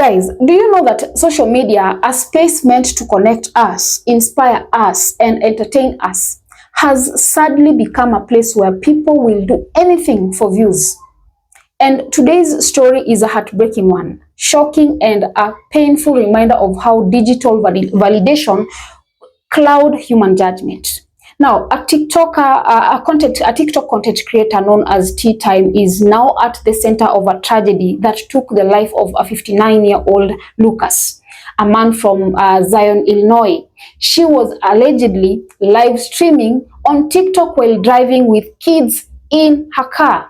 Guys, do you know that social media, a space meant to connect us, inspire us, and entertain us, has sadly become a place where people will do anything for views? And today's story is a heartbreaking one, shocking and a painful reminder of how digital validation cloud human judgment. Now, a TikTok content creator known as Tea Time is now at the center of a tragedy that took the life of a 59-year-old Lucas, a man from Zion, Illinois. She was allegedly live streaming on TikTok while driving with kids in her car.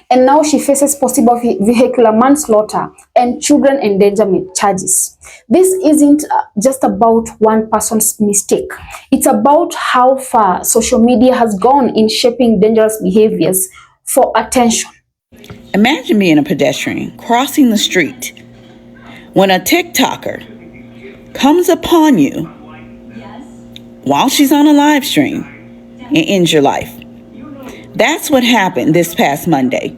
And now she faces possible vehicular manslaughter and children endangerment charges. This isn't just about one person's mistake. It's about how far social media has gone in shaping dangerous behaviors for attention. Imagine being a pedestrian crossing the street when a TikToker comes upon you while she's on a live stream and ends your life. That's what happened this past Monday.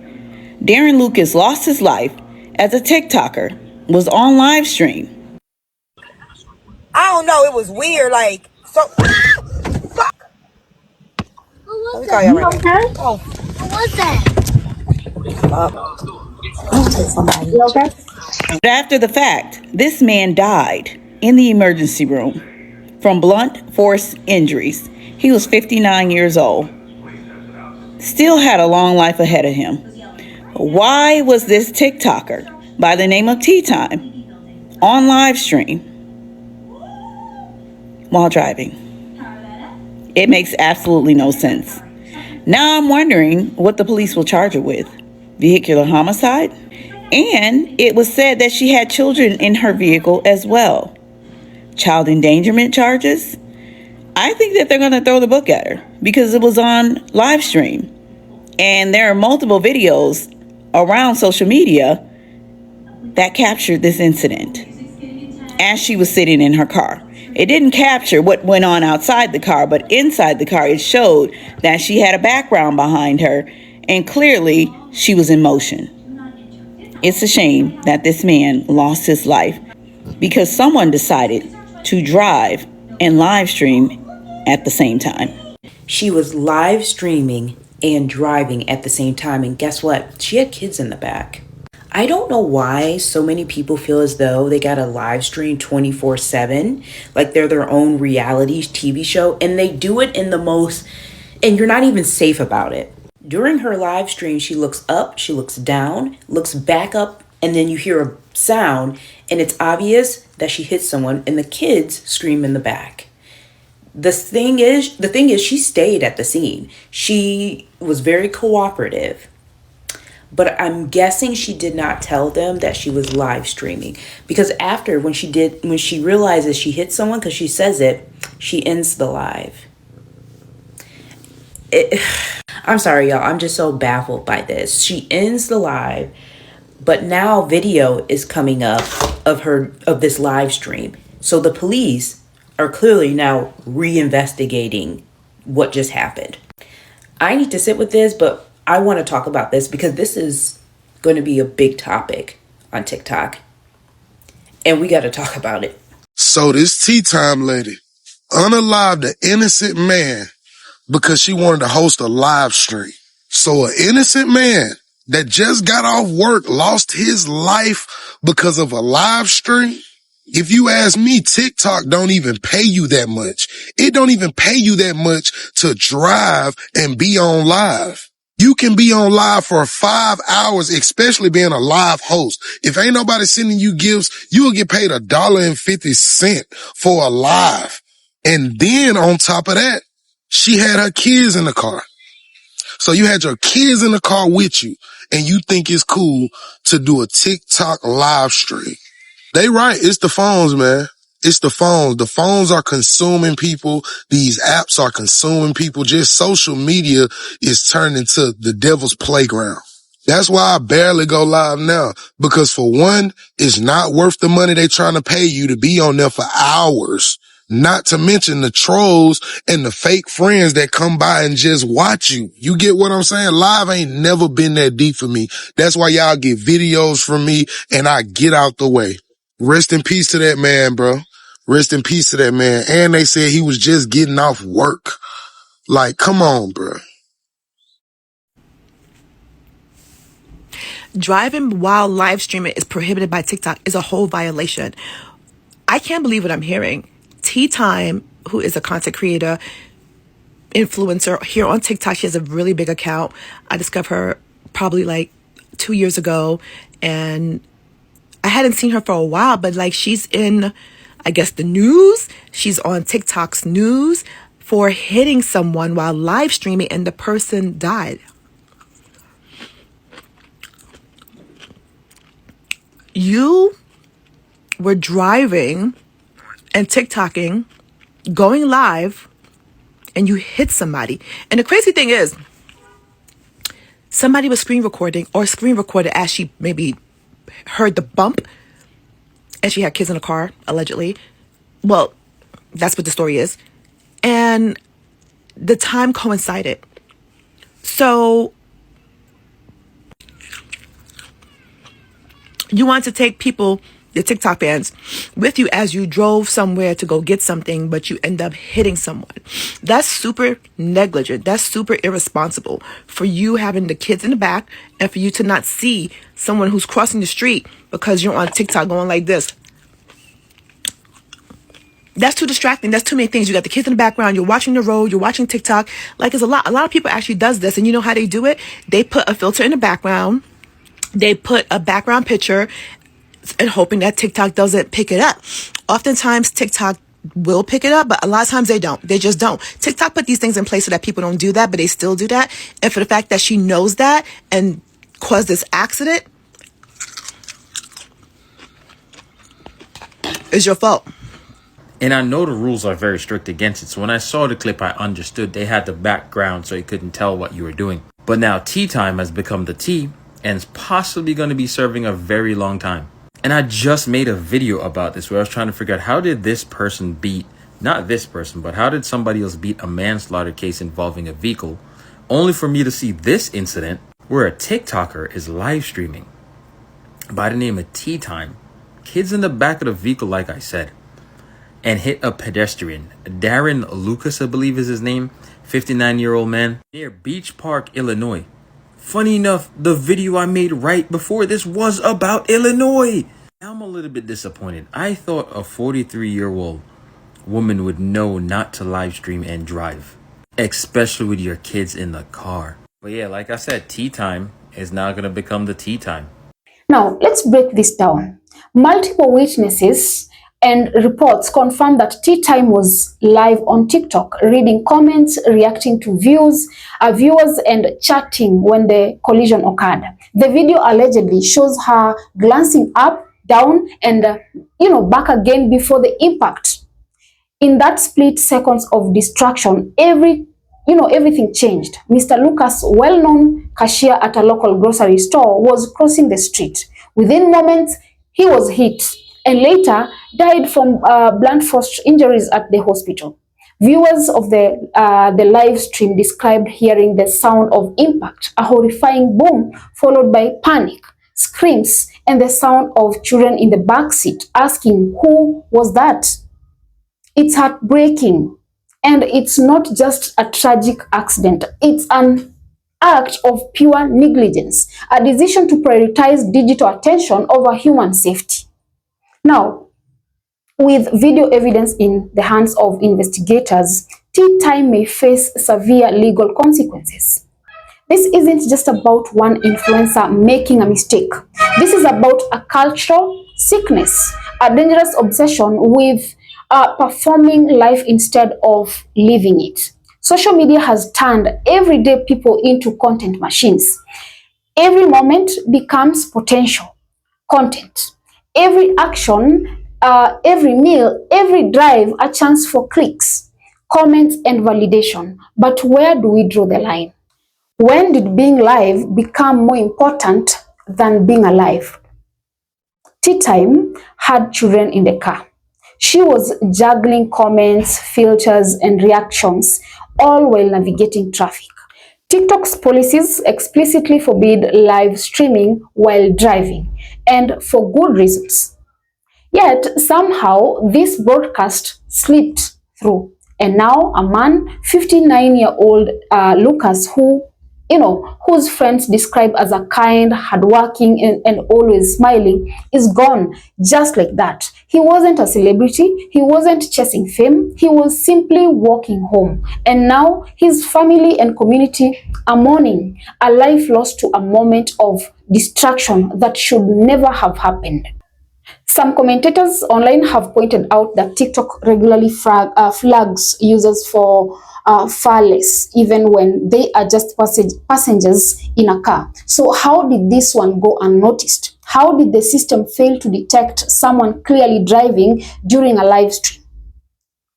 Darien Lucas lost his life as a TikToker was on live stream. I don't know, it was weird, like, so, fuck. Who was Let me that? call you right Okay. now. Oh, Who was that? somebody. You okay? But after the fact, this man died in the emergency room from blunt force injuries. He was 59 years old. Still had a long life ahead of him. Why was this TikToker by the name of Tea Time on live stream while driving? It makes absolutely no sense. Now I'm wondering what the police will charge her with. Vehicular homicide? And it was said that she had children in her vehicle as well. Child endangerment charges? I think that they're going to throw the book at her because it was on live stream. And there are multiple videos around social media that captured this incident as she was sitting in her car. It didn't capture what went on outside the car, but inside the car, it showed that she had a background behind her and clearly she was in motion. It's a shame that this man lost his life because someone decided to drive and live stream at the same time. She was live streaming and driving at the same time. And guess what? She had kids in the back. I don't know why so many people feel as though they got to live stream 24/7, like they're their own reality TV show. And they do it in the most, and you're not even safe about it. During her live stream, she looks up, she looks down, looks back up, and then you hear a sound, and it's obvious that she hit someone, and the kids scream in the back. The thing is, she stayed at the scene. She was very cooperative, but I'm guessing she did not tell them that she was live streaming because after, when she realizes she hit someone, because she says it, she ends the live. I'm sorry, y'all. I'm just so baffled by this. She ends the live, but now video is coming up of this live stream. So the police are clearly now reinvestigating what just happened. I need to sit with this, but I want to talk about this because this is going to be a big topic on TikTok. And we got to talk about it. So this Tea Time lady unalived an innocent man because she wanted to host a live stream. So an innocent man that just got off work lost his life because of a live stream? If you ask me, TikTok don't even pay you that much. It don't even pay you that much to drive and be on live. You can be on live for 5 hours, especially being a live host. If ain't nobody sending you gifts, you will get paid $1.50 for a live. And then on top of that, she had her kids in the car. So you had your kids in the car with you, and you think it's cool to do a TikTok live stream. They right. It's the phones, man. It's the phones. The phones are consuming people. These apps are consuming people. Just social media is turned into the devil's playground. That's why I barely go live now. Because for one, it's not worth the money they trying to pay you to be on there for hours. Not to mention the trolls and the fake friends that come by and just watch you. You get what I'm saying? Live ain't never been that deep for me. That's why y'all get videos from me and I get out the way. Rest in peace to that man, bro. Rest in peace to that man. And they said he was just getting off work. Like, come on, bro. Driving while live streaming is prohibited by TikTok is a whole violation. I can't believe what I'm hearing. Tea Time, who is a content creator, influencer here on TikTok, she has a really big account. I discovered her probably like 2 years ago, and I hadn't seen her for a while, but like she's in, I guess, the news. She's on TikTok's news for hitting someone while live streaming, and the person died. You were driving and TikToking, going live, and you hit somebody. And the crazy thing is, somebody was screen recorded as she maybe heard the bump, and she had kids in the car, allegedly. Well, that's what the story is. And the time coincided. So you want to take people, the TikTok fans, with you as you drove somewhere to go get something, but you end up hitting someone. That's super negligent. That's super irresponsible for you having the kids in the back and for you to not see someone who's crossing the street because you're on TikTok going like this. That's too distracting. That's too many things. You got the kids in the background. You're watching the road. You're watching TikTok. Like, it's a lot. A lot of people actually does this. And you know how they do it? They put a filter in the background. They put a background picture and hoping that TikTok doesn't pick it up. Oftentimes, TikTok will pick it up, but a lot of times they don't. They just don't. TikTok put these things in place so that people don't do that, but they still do that. And for the fact that she knows that and caused this accident, it's your fault. And I know the rules are very strict against it. So when I saw the clip, I understood they had the background so you couldn't tell what you were doing. But now tea time has become the tea and is possibly going to be serving a very long time. And I just made a video about this where I was trying to figure out how did this person beat, not this person, but how did somebody else beat a manslaughter case involving a vehicle, only for me to see this incident where a TikToker is live streaming by the name of Tea Time, kids in the back of the vehicle, like I said, and hit a pedestrian. Darien Lucas, I believe is his name, 59-year-old man, near Beach Park, Illinois. Funny enough, the video I made right before this was about Illinois. Now I'm a little bit disappointed. I thought a 43-year-old woman would know not to live stream and drive, especially with your kids in the car. But yeah, like I said, tea time is now going to become the tea time. Now, let's break this down. Multiple witnesses and reports confirm that Tea Time was live on TikTok, reading comments, reacting to viewers, and chatting when the collision occurred. The video allegedly shows her glancing up, down, and back again before the impact. In that split seconds of distraction, everything changed. Mr. Lucas, well-known cashier at a local grocery store, was crossing the street. Within moments, he was hit and later died from blunt force injuries at the hospital. Viewers of the live stream described hearing the sound of impact, a horrifying boom followed by panic, screams, and the sound of children in the back seat asking, "Who was that?" It's heartbreaking, and it's not just a tragic accident. It's an act of pure negligence, a decision to prioritize digital attention over human safety. Now, with video evidence in the hands of investigators, Tea Time may face severe legal consequences. This isn't just about one influencer making a mistake. This is about a cultural sickness, a dangerous obsession with performing life instead of living it. Social media has turned everyday people into content machines. Every moment becomes potential content. Every action, every meal, every drive, a chance for clicks, comments, and validation. But where do we draw the line? When did being live become more important than being alive? Tea Time had children in the car. She was juggling comments, filters, and reactions, all while navigating traffic. TikTok's policies explicitly forbid live streaming while driving, and for good reasons. Yet somehow this broadcast slipped through. And now a man, 59-year-old Lucas, whose friends describe as a kind, hardworking, and always smiling, is gone just like that. He wasn't a celebrity. He wasn't chasing fame. He was simply walking home. And now his family and community are mourning a life lost to a moment of distraction that should never have happened. Some commentators online have pointed out that TikTok regularly flags users for far less, even when they are just passengers in a car. So how did this one go unnoticed? How did the system fail to detect someone clearly driving during a live stream?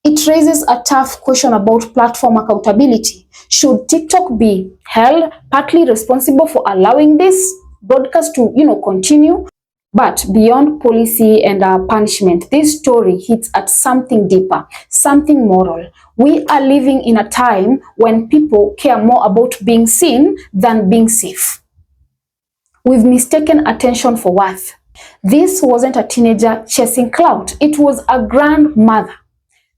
It raises a tough question about platform accountability. Should TikTok be held partly responsible for allowing this broadcast to, continue? But beyond policy and punishment, this story hits at something deeper, something moral. We are living in a time when people care more about being seen than being safe. We've mistaken attention for worth. This wasn't a teenager chasing clout. It was a grandmother.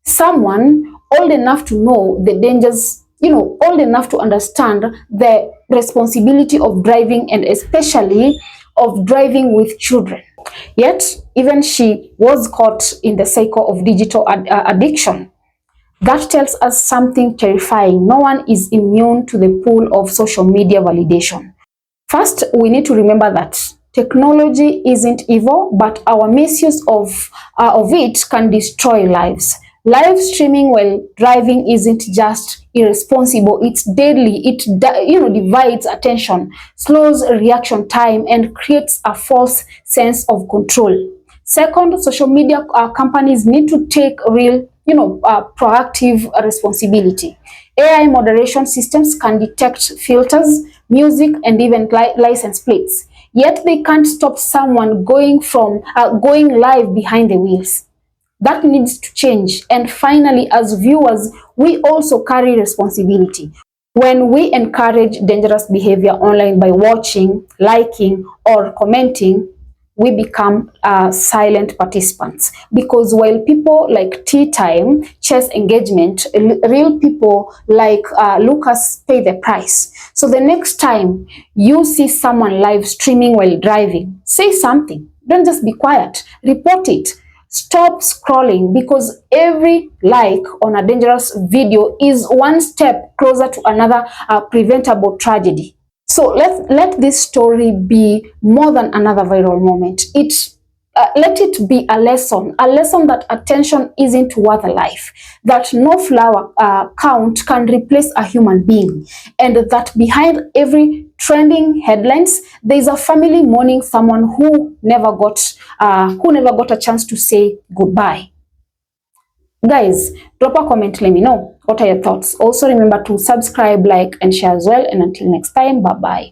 Someone old enough to know the dangers, old enough to understand the responsibility of driving, and especially of driving with children. Yet, even she was caught in the cycle of digital addiction. That tells us something terrifying. No one is immune to the pull of social media validation. First, we need to remember that technology isn't evil, but our misuse of it can destroy lives. Live streaming while driving isn't just irresponsible, it's deadly. It divides attention, slows reaction time, and creates a false sense of control. Second, social media companies need to take real, proactive responsibility. AI moderation systems can detect filters, music, and even license plates. Yet they can't stop someone going live behind the wheels. That needs to change. And finally, as viewers, we also carry responsibility. When we encourage dangerous behavior online by watching, liking, or commenting, we become silent participants. Because while people like Tea Time chase engagement, real people like Lucas pay the price. So the next time you see someone live streaming while driving, say something. Don't just be quiet. Report it. Stop scrolling, because every like on a dangerous video is one step closer to another preventable tragedy. So let this story be more than another viral moment. Let it be a lesson that attention isn't worth a life, that no flower count can replace a human being, and that behind every trending headlines, there is a family mourning someone who never got a chance to say goodbye. Guys, drop a comment, let me know what are your thoughts. Also remember to subscribe, like, and share as well. And until next time, bye bye.